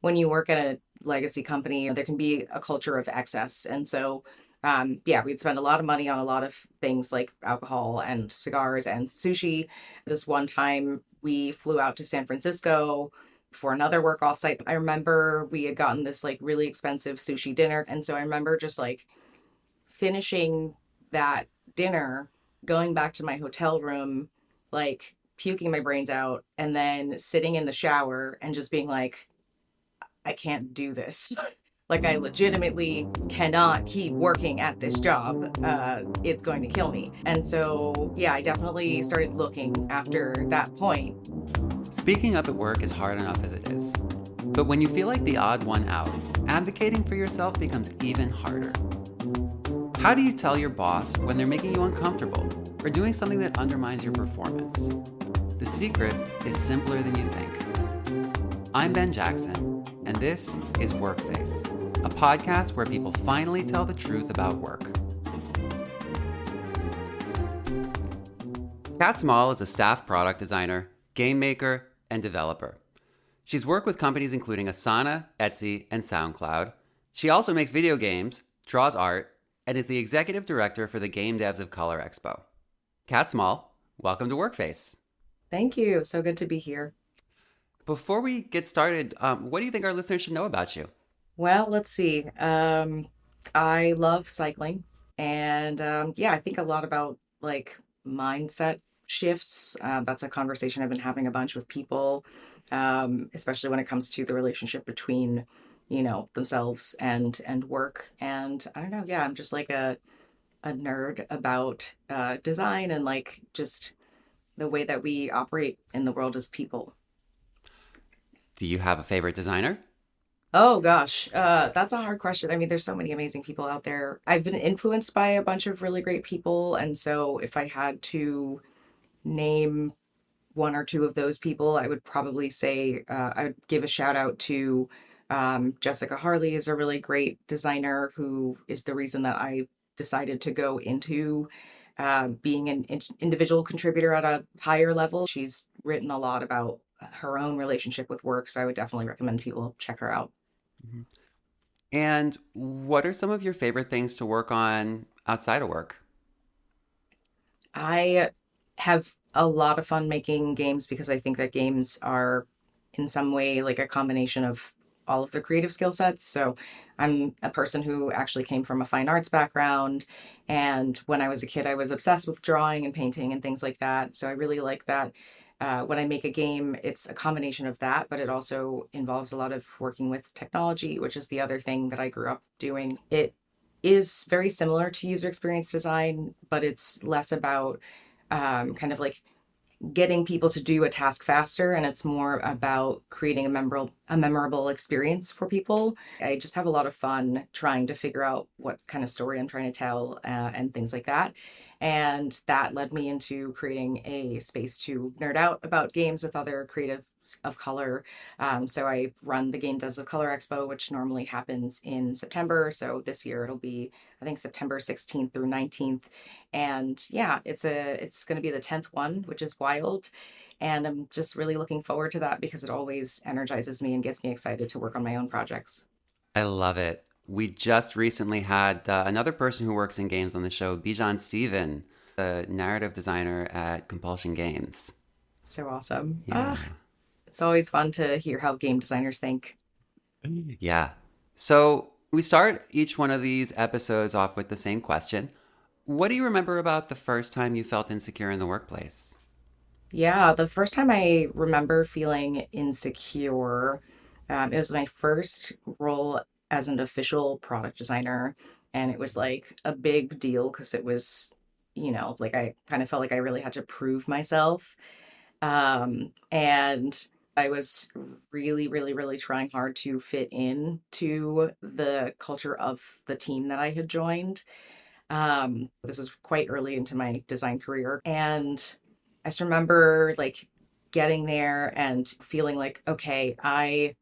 when you work at a legacy company, there can be a culture of excess. And so, yeah, we'd spend a lot of money on a lot of things like alcohol and cigars and sushi. This one time we flew out to San Francisco for another work offsite. I remember we had gotten this like really expensive sushi dinner. And so I remember just like finishing that dinner, going back to my hotel room, like puking my brains out, and then sitting in the shower and just being like, I can't do this. Like, I legitimately cannot keep working at this job. It's going to kill me. And so, yeah, I definitely started looking after that point. Speaking up at work is hard enough as it is. But when you feel like the odd one out, advocating for yourself becomes even harder. How do you tell your boss when they're making you uncomfortable or doing something that undermines your performance? The secret is simpler than you think. I'm Ben Jackson, and this is Workface, a podcast where people finally tell the truth about work. Catt Small is a staff product designer, game maker, and developer. She's worked with companies including Asana, Etsy, and SoundCloud. She also makes video games, draws art, and is the executive director for the Game Devs of Color Expo. Catt Small, welcome to Workface. Thank you. So good to be here. Before we get started, what do you think our listeners should know about you? Well, let's see. I love cycling. And yeah, I think a lot about like mindset shifts. That's a conversation I've been having a bunch with people, especially when it comes to the relationship between, themselves and work. And I don't know, yeah, I'm just like a nerd about design and like just the way that we operate in the world as people. Do you have a favorite designer? Oh gosh, that's a hard question. I mean, there's so many amazing people out there. I've been influenced by a bunch of really great people, and so if I had to name one or two of those people, I would probably say I would give a shout out to Jessica Harley is a really great designer who is the reason that I decided to go into being an individual contributor at a higher level. She's written a lot about her own relationship with work, so I would definitely recommend people check her out. Mhm. And what are some of your favorite things to work on outside of work? I have a lot of fun making games because I think that games are in some way like a combination of all of the creative skill sets. So I'm a person who actually came from a fine arts background. And when I was a kid, I was obsessed with drawing and painting and things like that. So I really like that. When I make a game, it's a combination of that, but it also involves a lot of working with technology, which is the other thing that I grew up doing. It is very similar to user experience design, but it's less about kind of like getting people to do a task faster, and it's more about creating a memorable experience for people. I just have a lot of fun trying to figure out what kind of story I'm trying to tell and things like that. And that led me into creating a space to nerd out about games with other creatives of color. So I run the Game Devs of Color Expo, which normally happens in September. So this year it'll be, I think, September 16th through 19th. And yeah, it's going to be the 10th one, which is wild. And I'm just really looking forward to that because it always energizes me and gets me excited to work on my own projects. I love it. We just recently had another person who works in games on the show, Bijan Steven, the narrative designer at Compulsion Games. So awesome. Yeah. It's always fun to hear how game designers think. Yeah. So we start each one of these episodes off with the same question. What do you remember about the first time you felt insecure in the workplace? Yeah, the first time I remember feeling insecure, it was my first role as an official product designer. And it was like a big deal because it was, like I kind of felt like I really had to prove myself. And I was really, really, really trying hard to fit in to the culture of the team that I had joined. This was quite early into my design career. And I just remember like getting there and feeling like, okay, I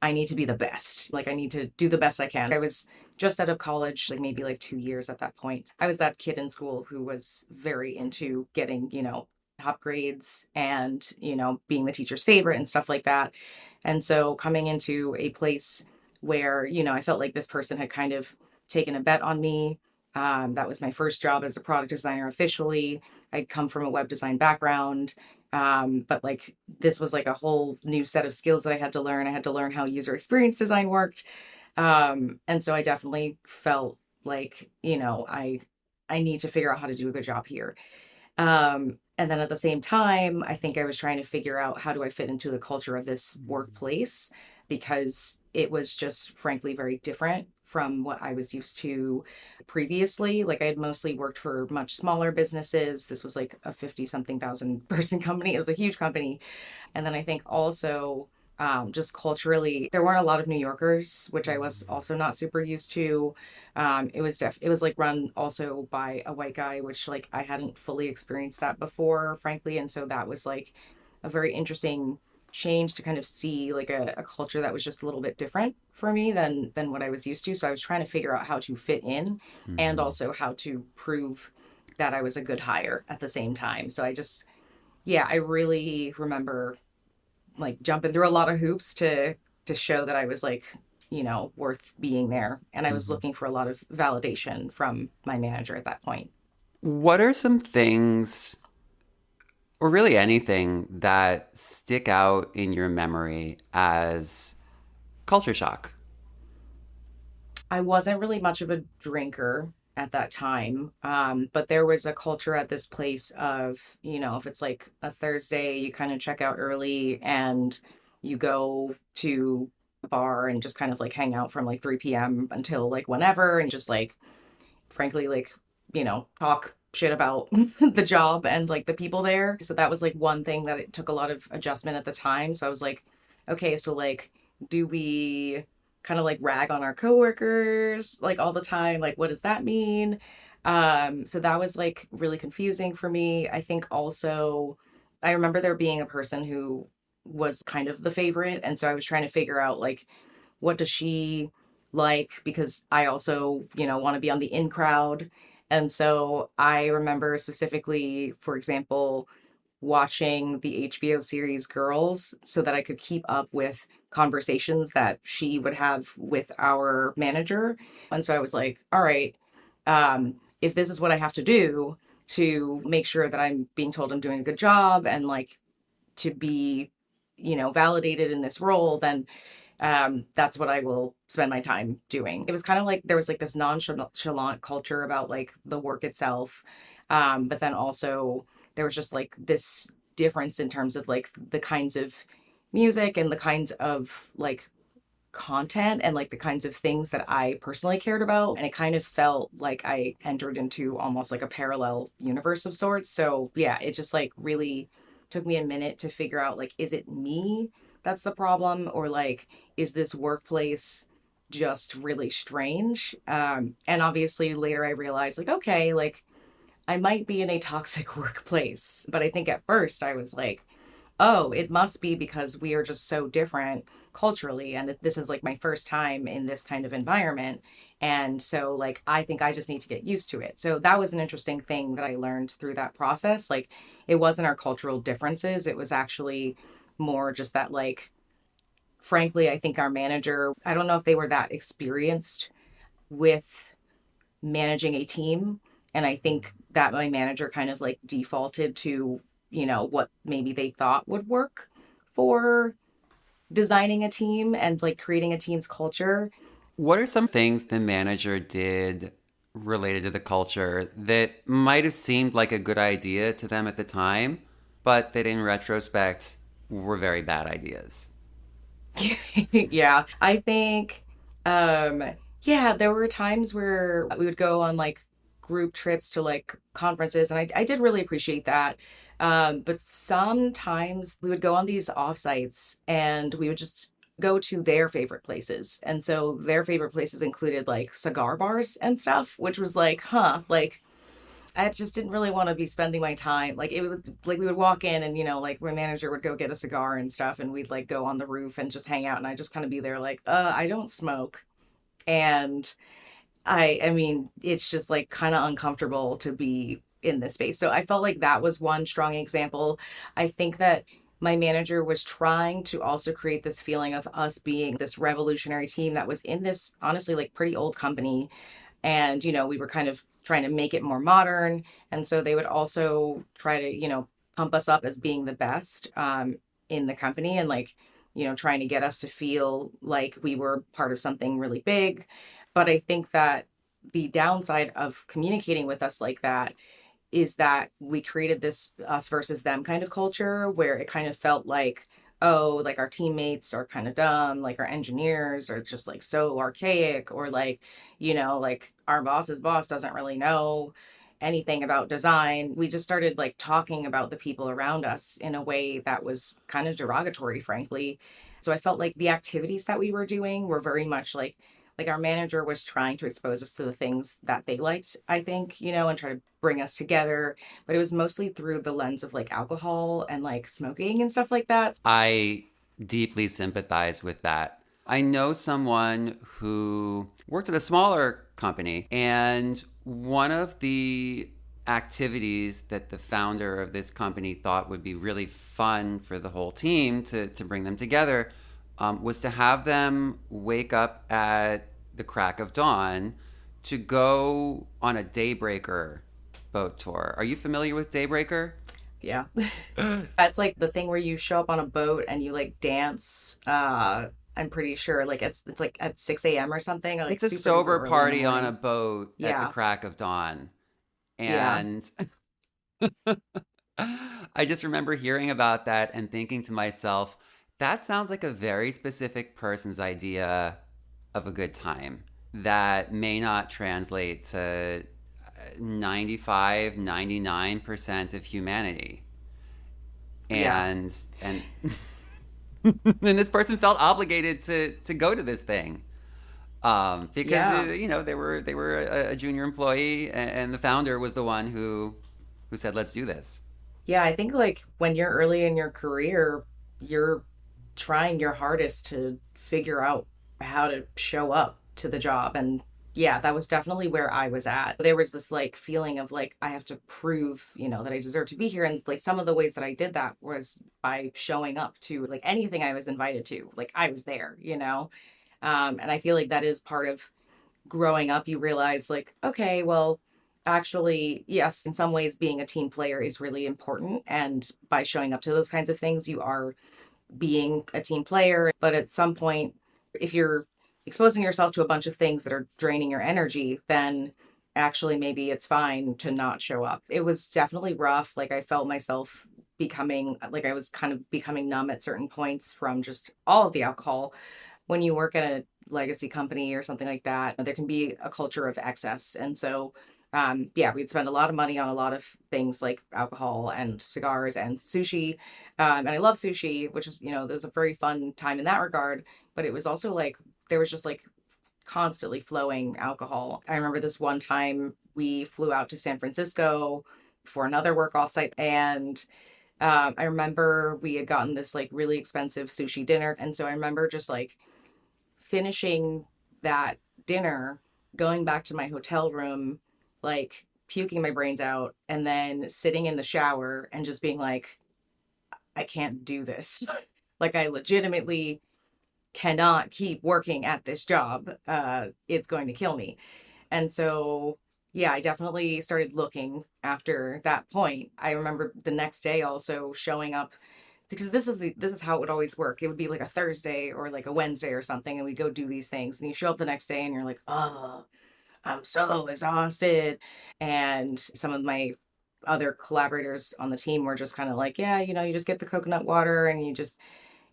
need to be the best. Like I need to do the best I can. I was just out of college, like maybe like 2 years at that point. I was that kid in school who was very into getting, top grades and, being the teacher's favorite and stuff like that. And so coming into a place where, I felt like this person had kind of taken a bet on me. That was my first job as a product designer officially. I'd come from a web design background. But like this was like a whole new set of skills that I had to learn. I had to learn how user experience design worked. And so I definitely felt like, I need to figure out how to do a good job here. And then at the same time, I think I was trying to figure out how do I fit into the culture of this workplace because it was just frankly very different from what I was used to previously. Like I had mostly worked for much smaller businesses. This was like a 50 something thousand person company. It was a huge company. And then I think also just culturally, there weren't a lot of New Yorkers, which I was also not super used to. It was like run also by a white guy, which like I hadn't fully experienced that before, frankly, and so that was like a very interesting change to kind of see like a culture that was just a little bit different for me than what I was used to. So I was trying to figure out how to fit in and Mm-hmm. also how to prove that I was a good hire at the same time. So yeah, I really remember like jumping through a lot of hoops to show that I was like, worth being there. And I was Mm-hmm. looking for a lot of validation from my manager at that point. What are some things, or really anything, that stick out in your memory as culture shock? I wasn't really much of a drinker at that time. But there was a culture at this place of, if it's like a Thursday, you kind of check out early and you go to a bar and just kind of like hang out from like 3 p.m. until like whenever and just like frankly like talk shit about the job and like the people there. So that was like one thing that it took a lot of adjustment at the time. So I was like, okay, so like do we kind of like rag on our coworkers like all the time? Like what does that mean? So that was like really confusing for me. I think also I remember there being a person who was kind of the favorite, and so I was trying to figure out like what does she like, because I also want to be on the in crowd. And so I remember specifically, for example, watching the HBO series Girls so that I could keep up with conversations that she would have with our manager. And so I was like, all right, if this is what I have to do to make sure that I'm being told I'm doing a good job and like to be, validated in this role, then that's what I will spend my time doing. It was kind of like there was like this nonchalant culture about like the work itself. But then also there was just like this difference in terms of like the kinds of music and the kinds of like content and like the kinds of things that I personally cared about. And it kind of felt like I entered into almost like a parallel universe of sorts. So yeah, it just like really took me a minute to figure out like, is it me that's the problem? Or like, is this workplace just really strange? And obviously later I realized like, okay, like I might be in a toxic workplace. But I think at first I was like, oh, it must be because we are just so different culturally. And this is like my first time in this kind of environment. And so, like, I think I just need to get used to it. So, that was an interesting thing that I learned through that process. Like, it wasn't our cultural differences, it was actually more just that, like, frankly, I think our manager, I don't know if they were that experienced with managing a team. And I think that my manager kind of like defaulted to, what maybe they thought would work for designing a team and like creating a team's culture. What are some things the manager did related to the culture that might have seemed like a good idea to them at the time, but that in retrospect were very bad ideas? Yeah. I think um yeah, there were times where we would go on like group trips to like conferences and I did really appreciate that. But sometimes we would go on these offsites and we would just go to their favorite places. And so their favorite places included like cigar bars and stuff, which was like, huh, like I just didn't really want to be spending my time. Like it was like we would walk in and like my manager would go get a cigar and stuff and we'd like go on the roof and just hang out and I just kind of be there like, I don't smoke. And I mean, it's just like kind of uncomfortable to be in this space. So I felt like that was one strong example. I think that my manager was trying to also create this feeling of us being this revolutionary team that was in this honestly like pretty old company. And we were kind of trying to make it more modern, and so they would also try to pump us up as being the best in the company, and like trying to get us to feel like we were part of something really big. But I think that the downside of communicating with us like that is that we created this us versus them kind of culture where it kind of felt like, oh, like our teammates are kind of dumb, like our engineers are just like so archaic, or like, like our boss's boss doesn't really know anything about design. We just started like talking about the people around us in a way that was kind of derogatory, frankly. So I felt like the activities that we were doing were very much like our manager was trying to expose us to the things that they liked, I think, and try to bring us together. But it was mostly through the lens of like alcohol and like smoking and stuff like that. I deeply sympathize with that. I know someone who worked at a smaller company, and one of the activities that the founder of this company thought would be really fun for the whole team to bring them together was to have them wake up at the crack of dawn to go on a daybreaker boat tour. Are you familiar with Daybreaker? Yeah. That's like the thing where you show up on a boat and you like dance. I'm pretty sure like it's like at 6 a.m. or something, or like It's a super duper sober early in the party on a morning. boat at the Yeah. crack of dawn. Yeah. And I just remember hearing about that and thinking to myself, that sounds like a very specific person's idea of a good time that may not translate to 95, 99% of humanity. Yeah. And and this person felt obligated to go to this thing because Yeah. they were a junior employee, and the founder was the one who said, let's do this. Yeah, I think like when you're early in your career, you're trying your hardest to figure out how to show up to the job. And yeah, that was definitely where I was at. There was this like feeling of like I have to prove, that I deserve to be here. And like some of the ways that I did that was by showing up to like anything I was invited to. Like I was there. And I feel like that is part of growing up. You realize like, okay, well, actually, yes, in some ways being a team player is really important. And by showing up to those kinds of things, you are being a team player. But at some point, if you're exposing yourself to a bunch of things that are draining your energy, then actually maybe it's fine to not show up. It was definitely rough. Like I felt myself becoming like I was kind of becoming numb at certain points from just all of the alcohol. When you work at a legacy company or something like that, there can be a culture of excess. And so yeah, we'd spend a lot of money on a lot of things like alcohol and cigars and sushi. And I love sushi, which is, there's a very fun time in that regard. But it was also like, there was just like constantly flowing alcohol. I remember this one time we flew out to San Francisco for another work offsite. And I remember we had gotten this like really expensive sushi dinner. And so I remember just like finishing that dinner, going back to my hotel room, like puking my brains out, and then sitting in the shower and just being like, I can't do this. Like, I legitimately cannot keep working at this job. It's going to kill me. And so, yeah, I definitely started looking after that point. I remember the next day also showing up because this is how it would always work. It would be like a Thursday or like a Wednesday or something, and we go do these things, and you show up the next day, and you're like, oh, I'm so exhausted. And some of my other collaborators on the team were just kind of like, yeah, you just get the coconut water and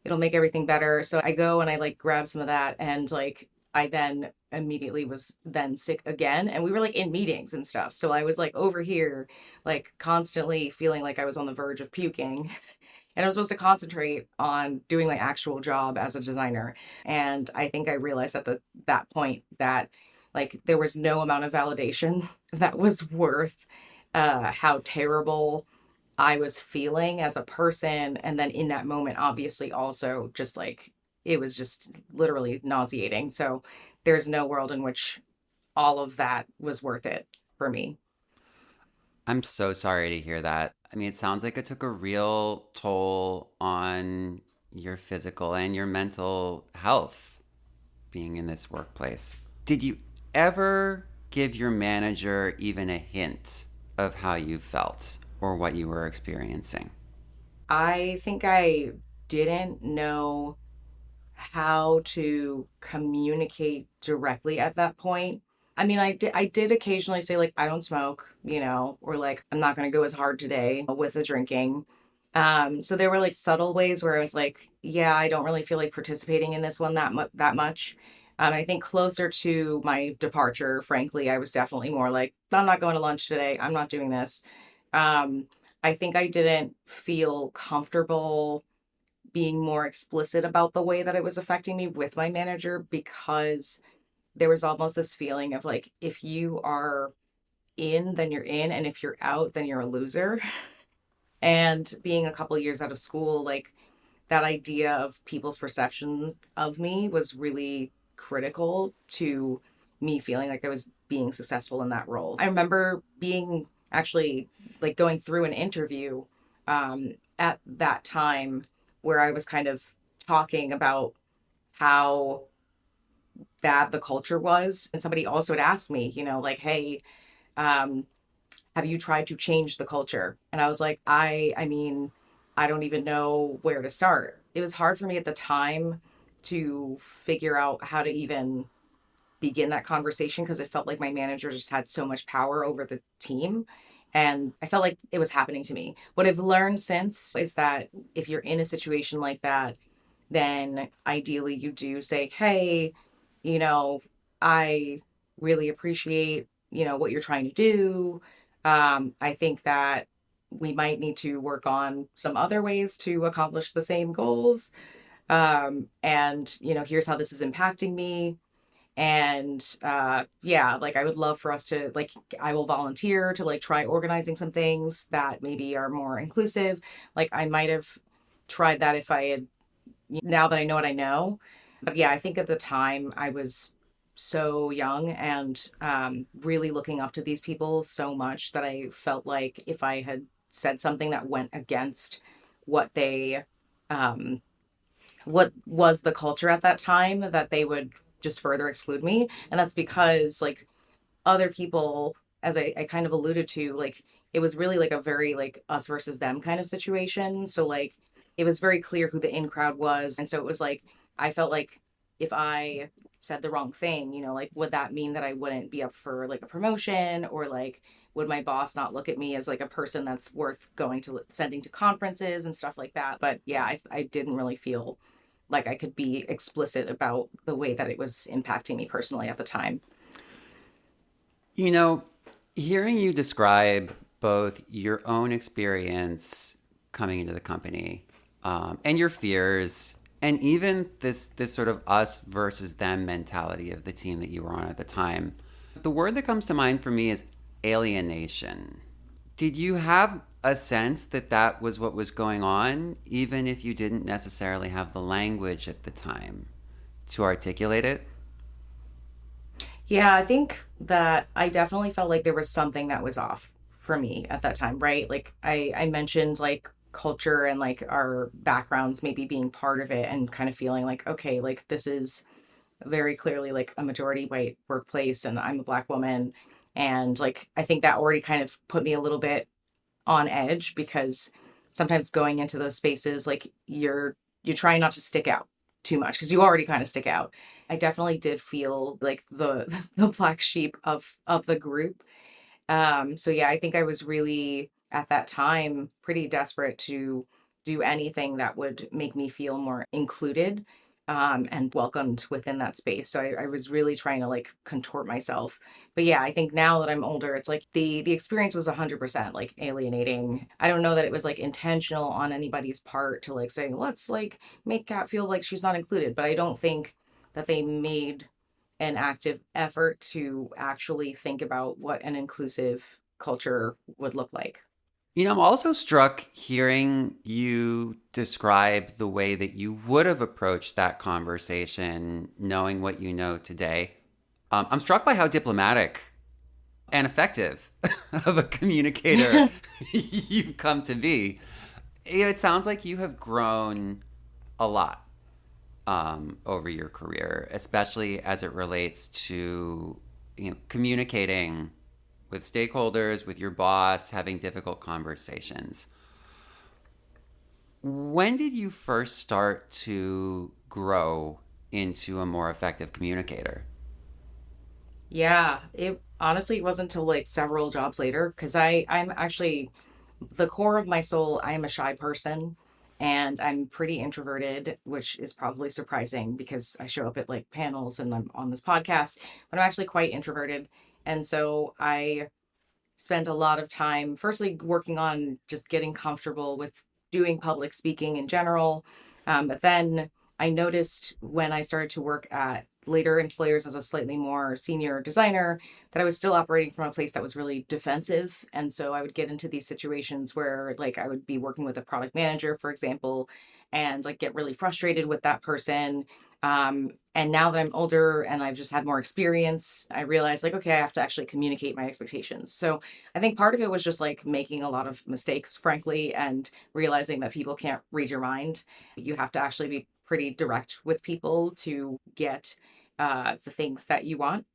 it'll make everything better. So I go and I like grab some of that, and like I then immediately was then sick again. And we were like in meetings and stuff. So I was like over here, like constantly feeling like I was on the verge of puking. And I was supposed to concentrate on doing my actual job as a designer. And I think I realized at that point that like there was no amount of validation that was worth how terrible I was feeling as a person. And then in that moment, obviously, also just like it was just literally nauseating. So there's no world in which all of that was worth it for me. I'm so sorry to hear that. I mean, it sounds like it took a real toll on your physical and your mental health being in this workplace. Did you ever give your manager even a hint of how you felt or what you were experiencing? I think I didn't know how to communicate directly at that point. I mean, I did occasionally say like I don't smoke, or like I'm not going to go as hard today with the drinking. So there were like subtle ways where I was like, yeah, I don't really feel like participating in this one that much. I think closer to my departure, frankly, I was definitely more like, I'm not going to lunch today. I'm not doing this. Um, I think I didn't feel comfortable being more explicit about the way that it was affecting me with my manager because there was almost this feeling of like, if you are in, then you're in, and if you're out, then you're a loser. And being a couple years out of school, like that idea of people's perceptions of me was really critical to me feeling like I was being successful in that role. I remember being actually like going through an interview at that time where I was kind of talking about how bad the culture was. And somebody also had asked me, like, hey, um, have you tried to change the culture? And I was like, I mean, I don't even know where to start. It was hard for me at the time to figure out how to even begin that conversation because it felt like my manager just had so much power over the team. And I felt like it was happening to me. What I've learned since is that if you're in a situation like that, then ideally you do say, hey, you know, I really appreciate, what you're trying to do. I think that we might need to work on some other ways to accomplish the same goals. And, here's how this is impacting me. And yeah, like I would love for us to, like, I will volunteer to like try organizing some things that maybe are more inclusive. Like I might have tried that if I had, now that I know what I know. But yeah, I think at the time I was so young and really looking up to these people so much that I felt like if I had said something that went against what they, um, what was the culture at that time, that they would just further exclude me. And that's because like other people, as I kind of alluded to, like it was really like a very like us versus them kind of situation. So like it was very clear who the in crowd was. And so it was like I felt like if I said the wrong thing, like would that mean that I wouldn't be up for like a promotion, or like would my boss not look at me as like a person that's worth going to sending to conferences and stuff like that. But yeah, I didn't really feel like I could be explicit about the way that it was impacting me personally at the time. You know, hearing you describe both your own experience coming into the company and your fears, and even this sort of us versus them mentality of the team that you were on at the time, the word that comes to mind for me is alienation. Did you have a sense that that was what was going on, even if you didn't necessarily have the language at the time to articulate it? Yeah, I think that I definitely felt like there was something that was off for me at that time, right? Like I mentioned like culture and like our backgrounds maybe being part of it and kind of feeling like, okay, like this is very clearly like a majority white workplace and I'm a black woman. And like I think that already kind of put me a little bit on edge because sometimes going into those spaces like you're trying not to stick out too much because you already kind of stick out. I definitely did feel like the the black sheep of the group. So yeah, I think I was really at that time pretty desperate to do anything that would make me feel more included and welcomed within that space. So I was really trying to like contort myself. But yeah, I think now that I'm older, it's like the experience was 100% like alienating. I don't know that it was like intentional on anybody's part to like say, let's like make Kat feel like she's not included. But I don't think that they made an active effort to actually think about what an inclusive culture would look like. You know, I'm also struck hearing you describe the way that you would have approached that conversation, knowing what you know today. I'm struck by how diplomatic and effective of a communicator you've come to be. It sounds like you have grown a lot over your career, especially as it relates to communicating with stakeholders, with your boss, having difficult conversations. When did you first start to grow into a more effective communicator? Yeah, it honestly wasn't until like several jobs later because I'm actually the core of my soul, I am a shy person and I'm pretty introverted, which is probably surprising because I show up at like panels and I'm on this podcast, but I'm actually quite introverted. And so I spent a lot of time, firstly, working on just getting comfortable with doing public speaking in general. But then I noticed when I started to work at later employers as a slightly more senior designer that I was still operating from a place that was really defensive. And so I would get into these situations where, like, I would be working with a product manager, for example, and like get really frustrated with that person. And now that I'm older and I've just had more experience, I realized like, okay, I have to actually communicate my expectations. So I think part of it was just like making a lot of mistakes, frankly, and realizing that people can't read your mind. You have to actually be pretty direct with people to get the things that you want.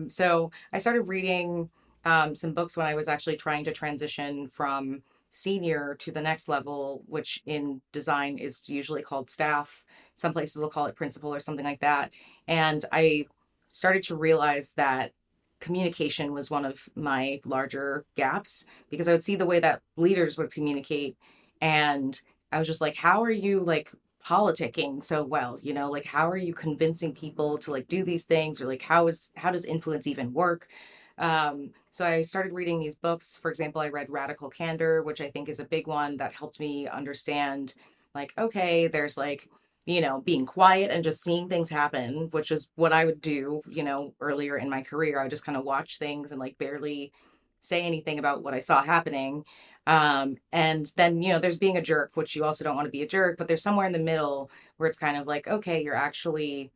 So I started reading some books when I was actually trying to transition from senior to the next level, which in design is usually called staff. Some places will call it principal or something like that. And I started to realize that communication was one of my larger gaps because I would see the way that leaders would communicate. And I was just like, how are you like politicking so well? You know, like how are you convincing people to like do these things, or like how does influence even work? So I started reading these books. For example, I read Radical Candor, which I think is a big one that helped me understand like, okay, there's like, being quiet and just seeing things happen, which is what I would do, earlier in my career. I would just kind of watch things and like barely say anything about what I saw happening. And then, there's being a jerk, which you also don't want to be a jerk, but there's somewhere in the middle where it's kind of like, okay, you're actually,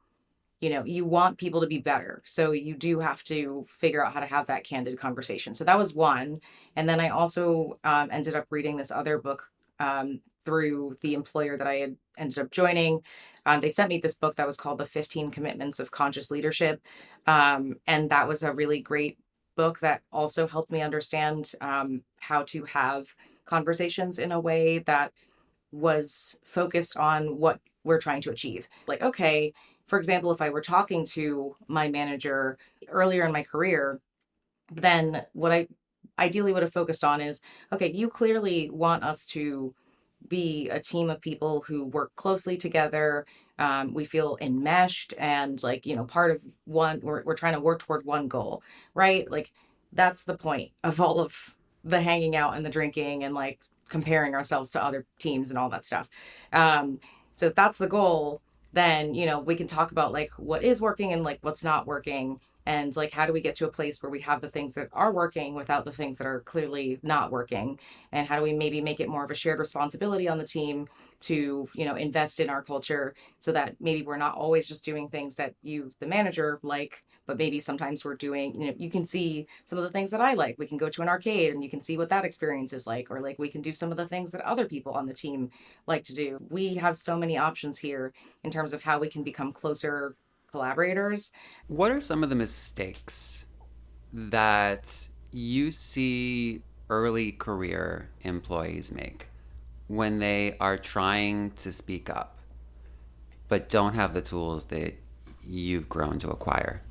you want people to be better. So you do have to figure out how to have that candid conversation. So that was one. And then I also ended up reading this other book through the employer that I had ended up joining. They sent me this book that was called The 15 Commitments of Conscious Leadership. And that was a really great book that also helped me understand how to have conversations in a way that was focused on what we're trying to achieve. Like, okay, for example, if I were talking to my manager earlier in my career, then what I ideally would have focused on is, okay, you clearly want us to be a team of people who work closely together. We feel enmeshed and like, part of one, we're trying to work toward one goal, right? Like that's the point of all of the hanging out and the drinking and like comparing ourselves to other teams and all that stuff. So if that's the goal, then, we can talk about like what is working and like what's not working. And like, how do we get to a place where we have the things that are working without the things that are clearly not working? And how do we maybe make it more of a shared responsibility on the team to invest in our culture so that maybe we're not always just doing things that you the manager like, but maybe sometimes we're doing, you can see some of the things that I like. We can go to an arcade and you can see what that experience is like, or like we can do some of the things that other people on the team like to do. We have so many options here in terms of how we can become closer collaborators. What are some of the mistakes that you see early career employees make when they are trying to speak up but don't have the tools that you've grown to acquire?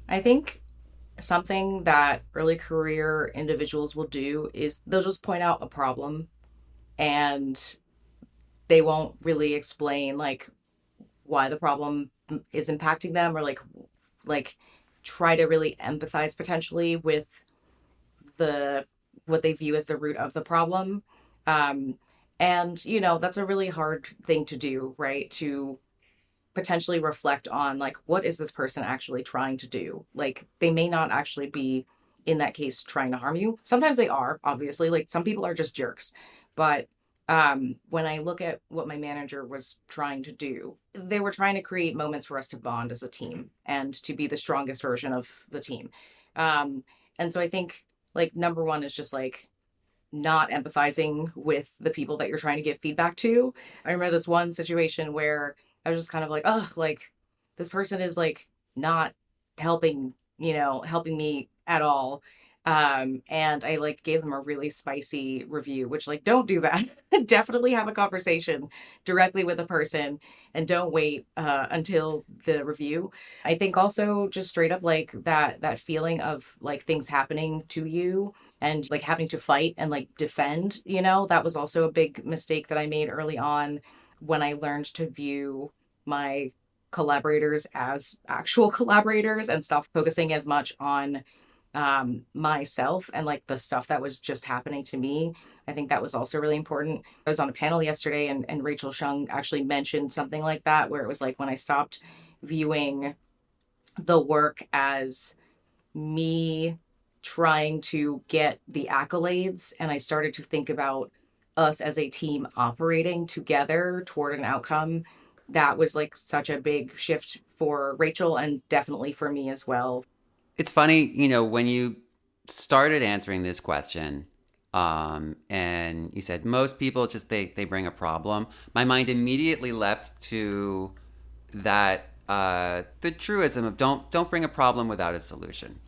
I think something that early career individuals will do is they'll just point out a problem and they won't really explain like why the problem is impacting them, or like try to really empathize potentially with the what they view as the root of the problem. um and that's a really hard thing to do, right? To potentially reflect on like what is this person actually trying to do. Like they may not actually be in that case trying to harm you. Sometimes they are, obviously, like some people are just jerks, but When I look at what my manager was trying to do, they were trying to create moments for us to bond as a team and to be the strongest version of the team. Um, and so I think like number one is just like not empathizing with the people that you're trying to give feedback to. I remember this one situation where I was just kind of like, oh, like this person is like not helping, helping me at all. And I like gave them a really spicy review, which like don't do that. Definitely have a conversation directly with a person and don't wait until the review. I think also just straight up like that feeling of like things happening to you and like having to fight and like defend, that was also a big mistake that I made early on when I learned to view my collaborators as actual collaborators and stop focusing as much on myself and like the stuff that was just happening to me. I think that was also really important. I was on a panel yesterday and Rachel Shung actually mentioned something like that, where it was like when I stopped viewing the work as me trying to get the accolades and I started to think about us as a team operating together toward an outcome. That was like such a big shift for Rachel and definitely for me as well. It's funny, when you started answering this question, and you said most people just they bring a problem. My mind immediately leapt to that the truism of don't bring a problem without a solution.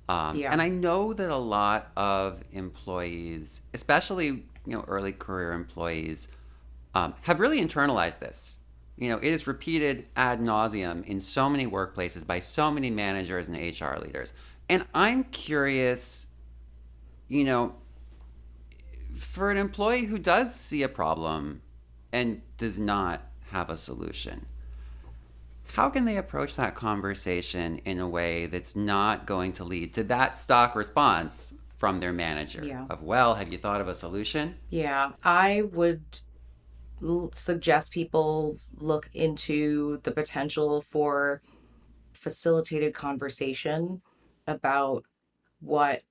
Yeah. And I know that a lot of employees, especially early career employees, have really internalized this. It is repeated ad nauseum in so many workplaces by so many managers and HR leaders. And I'm curious, you know, for an employee who does see a problem and does not have a solution, how can they approach that conversation in a way that's not going to lead to that stock response from their manager Yeah. of, well, have you thought of a solution? Yeah. I would suggest people look into the potential for facilitated conversation about what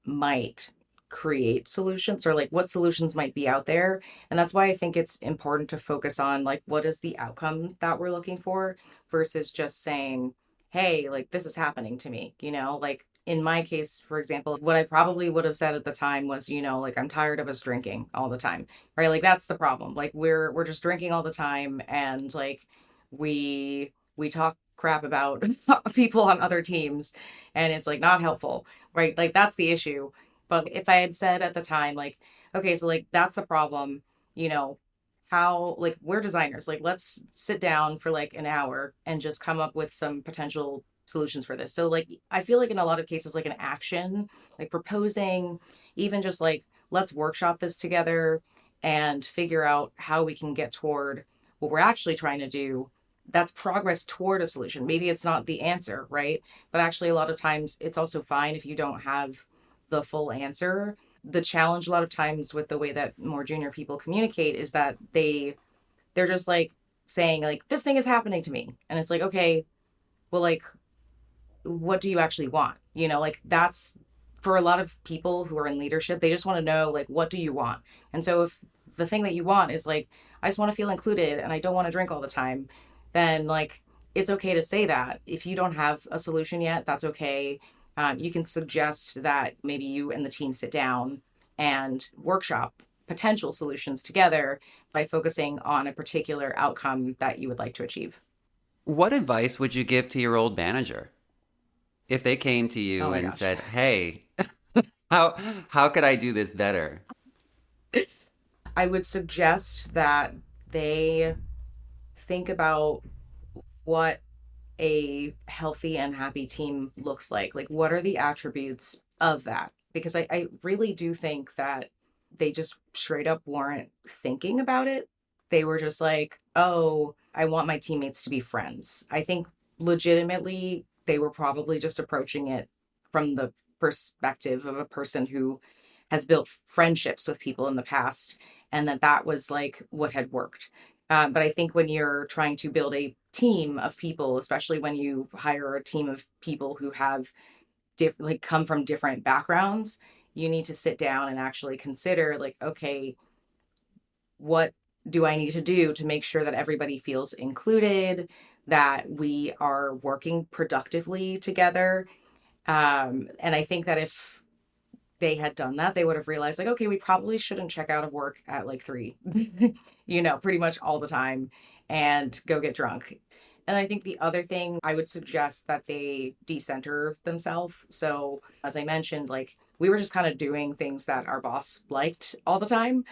might create solutions or like what solutions might be out there. And that's why I think it's important to focus on like what is the outcome that we're looking for versus just saying, hey, like this is happening to me, like in my case, for example, what I probably would have said at the time was, like I'm tired of us drinking all the time. Right? Like that's the problem. Like we're just drinking all the time and like we talk crap about people on other teams and it's like not helpful, right? Like that's the issue. But if I had said at the time, like, okay, so like that's the problem, you know, how like we're designers, like let's sit down for like an hour and just come up with some potential solutions for this. So like I feel like in a lot of cases, like an action, like proposing, even just like let's workshop this together and figure out how we can get toward what we're actually trying to do. That's progress toward a solution. Maybe it's not the answer, right? But actually, a lot of times it's also fine if you don't have the full answer. The challenge a lot of times with the way that more junior people communicate is that they're just like saying like this thing is happening to me. And it's like, okay, well like what do you actually want? Like that's for a lot of people who are in leadership, they just want to know like what do you want? And so if the thing that you want is like I just want to feel included and I don't want to drink all the time, then like it's okay to say that. If you don't have a solution yet, that's okay. You can suggest that maybe you and the team sit down and workshop potential solutions together by focusing on a particular outcome that you would like to achieve. What advice would you give to your old manager if they came to Oh you my and gosh. said, "Hey, how how could I do this better?" I would suggest that they think about what a healthy and happy team looks like. Like, what are the attributes of that? Because I really do think that they just straight up weren't thinking about it. They were just like, oh, I want my teammates to be friends. I think legitimately they were probably just approaching it from the perspective of a person who has built friendships with people in the past and that was like what had worked. But I think when you're trying to build a team of people, especially when you hire a team of people who have like come from different backgrounds, you need to sit down and actually consider like, okay, what do I need to do to make sure that everybody feels included, that we are working productively together. And I think that if they had done that, they would have realized, like, okay, we probably shouldn't check out of work at like 3, pretty much all the time and go get drunk. And I think the other thing I would suggest that they decenter themselves. So, as I mentioned, like we were just kind of doing things that our boss liked all the time.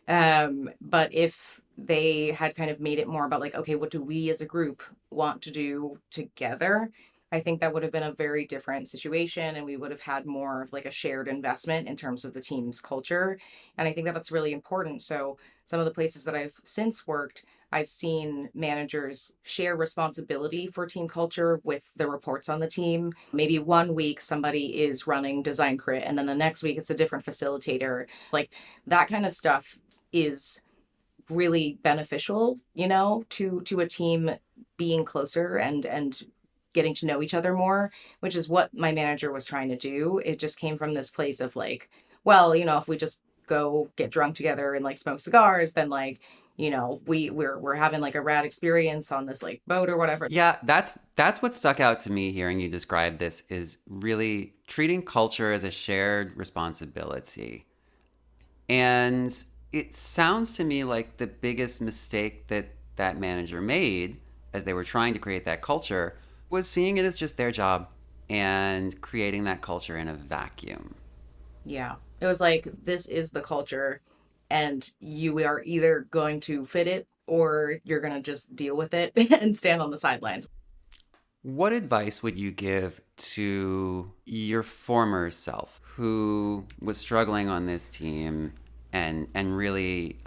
But if they had kind of made it more about like, okay, what do we as a group want to do together? I think that would have been a very different situation, and we would have had more of like a shared investment in terms of the team's culture. And I think that that's really important. So, some of the places that I've since worked, I've seen managers share responsibility for team culture with the reports on the team. Maybe one week somebody is running design crit, and then the next week it's a different facilitator. Like that kind of stuff is really beneficial, to a team being closer and getting to know each other more, which is what my manager was trying to do. It just came from this place of like, well, if we just go get drunk together and like smoke cigars, then like, we're having like a rad experience on this like boat or whatever. Yeah, that's what stuck out to me hearing you describe this is really treating culture as a shared responsibility. And it sounds to me like the biggest mistake that manager made as they were trying to create that culture was seeing it as just their job and creating that culture in a vacuum. Yeah. It was like, this is the culture, and you are either going to fit it or you're going to just deal with it and stand on the sidelines. What advice would you give to your former self who was struggling on this team and really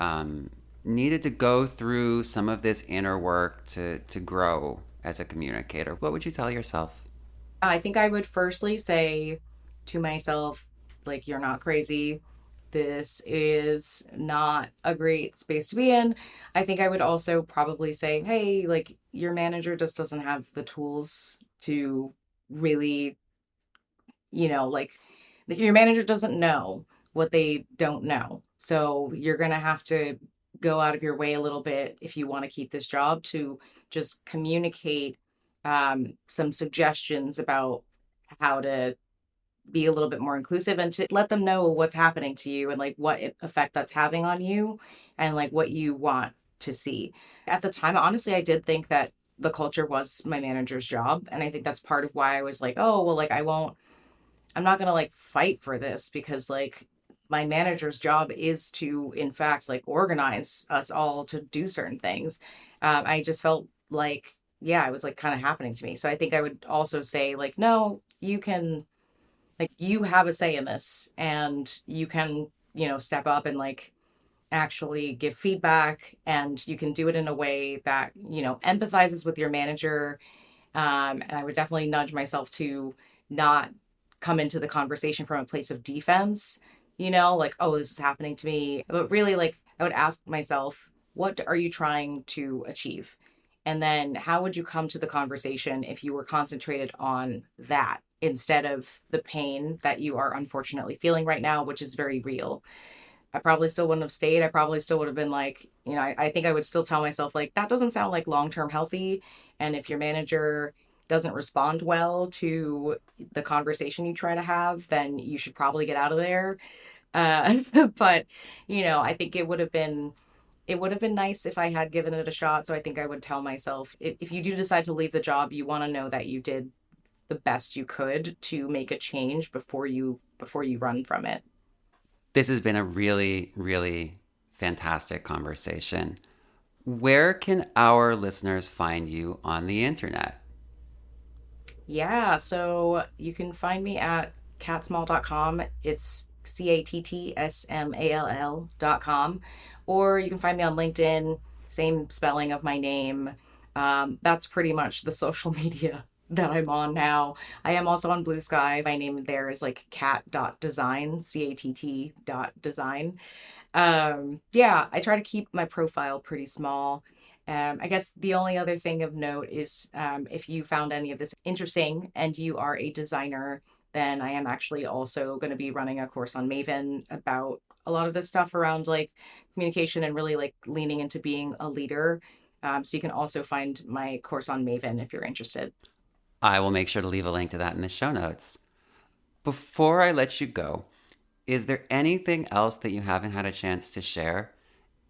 needed to go through some of this inner work to grow as a communicator? What would you tell yourself? I think I would firstly say to myself, like, you're not crazy. This is not a great space to be in. I think I would also probably say, hey, like, your manager just doesn't have the tools to really, like, your manager doesn't know what they don't know. So you're going to have to go out of your way a little bit if you want to keep this job to just communicate some suggestions about how to be a little bit more inclusive and to let them know what's happening to you and like what effect that's having on you and like what you want to see. At the time, honestly, I did think that the culture was my manager's job. And I think that's part of why I was like, oh, well, like I'm not going to like fight for this because like my manager's job is to, in fact, like organize us all to do certain things. I just felt like, yeah, it was like kind of happening to me. So I think I would also say, like, no, you can, like, you have a say in this and you can, step up and like actually give feedback, and you can do it in a way that, empathizes with your manager. And I would definitely nudge myself to not come into the conversation from a place of defense, like, oh, this is happening to me. But really, like, I would ask myself, what are you trying to achieve? And then how would you come to the conversation if you were concentrated on that instead of the pain that you are unfortunately feeling right now, which is very real? I probably still wouldn't have stayed. I probably still would have been like, I think I would still tell myself, like, that doesn't sound like long term healthy. And if your manager doesn't respond well to the conversation you try to have, then you should probably get out of there. Uh, but, I think it would have been nice if I had given it a shot. So I think I would tell myself, if you do decide to leave the job, you want to know that you did the best you could to make a change before you run from it. This has been a really, really fantastic conversation. Where can our listeners find you on the internet? Yeah, so you can find me at cattsmall.com. It's CATTSMALL.com. Or you can find me on LinkedIn, same spelling of my name. That's pretty much the social media that I'm on now. I am also on Blue Sky. My name there is like cat.design, CATT.design. Yeah, I try to keep my profile pretty small. I guess the only other thing of note is if you found any of this interesting and you are a designer, then I am actually also going to be running a course on Maven about a lot of this stuff around like communication and really like leaning into being a leader. So you can also find my course on Maven if you're interested. I will make sure to leave a link to that in the show notes. Before I let you go, is there anything else that you haven't had a chance to share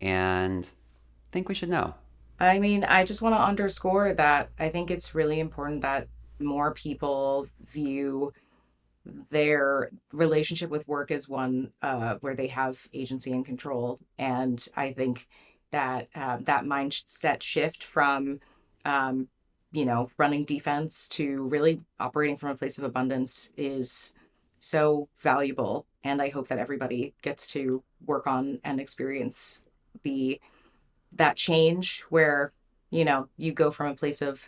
and think we should know? I mean, I just want to underscore that I think it's really important that more people view their relationship with work as one where they have agency and control. And I think that that mindset shift from, um, running defense to really operating from a place of abundance is so valuable. And I hope that everybody gets to work on and experience the that change where you go from a place of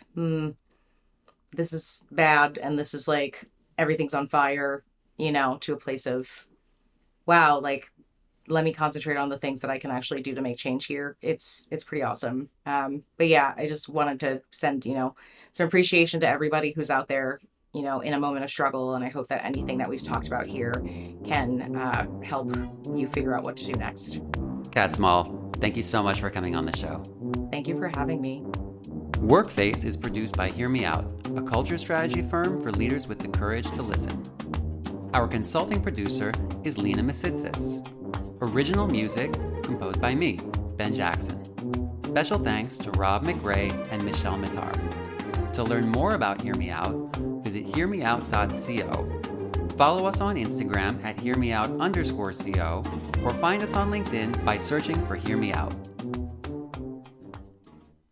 this is bad and this is like everything's on fire, to a place of wow, like let me concentrate on the things that I can actually do to make change here. It's pretty awesome. But yeah, I just wanted to send some appreciation to everybody who's out there, in a moment of struggle, and I hope that anything that we've talked about here can help you figure out what to do next. Catt Small, thank you so much for coming on the show. Thank you for having me. Workface is produced by Hear Me Out, a culture strategy firm for leaders with the courage to listen. Our consulting producer is Lena Misitsis. Original music composed by me, Ben Jackson. Special thanks to Rob McRae and Michelle Mitar. To learn more about Hear Me Out, visit hearmeout.co. Follow us on Instagram at hearmeout_co or find us on LinkedIn by searching for Hear Me Out.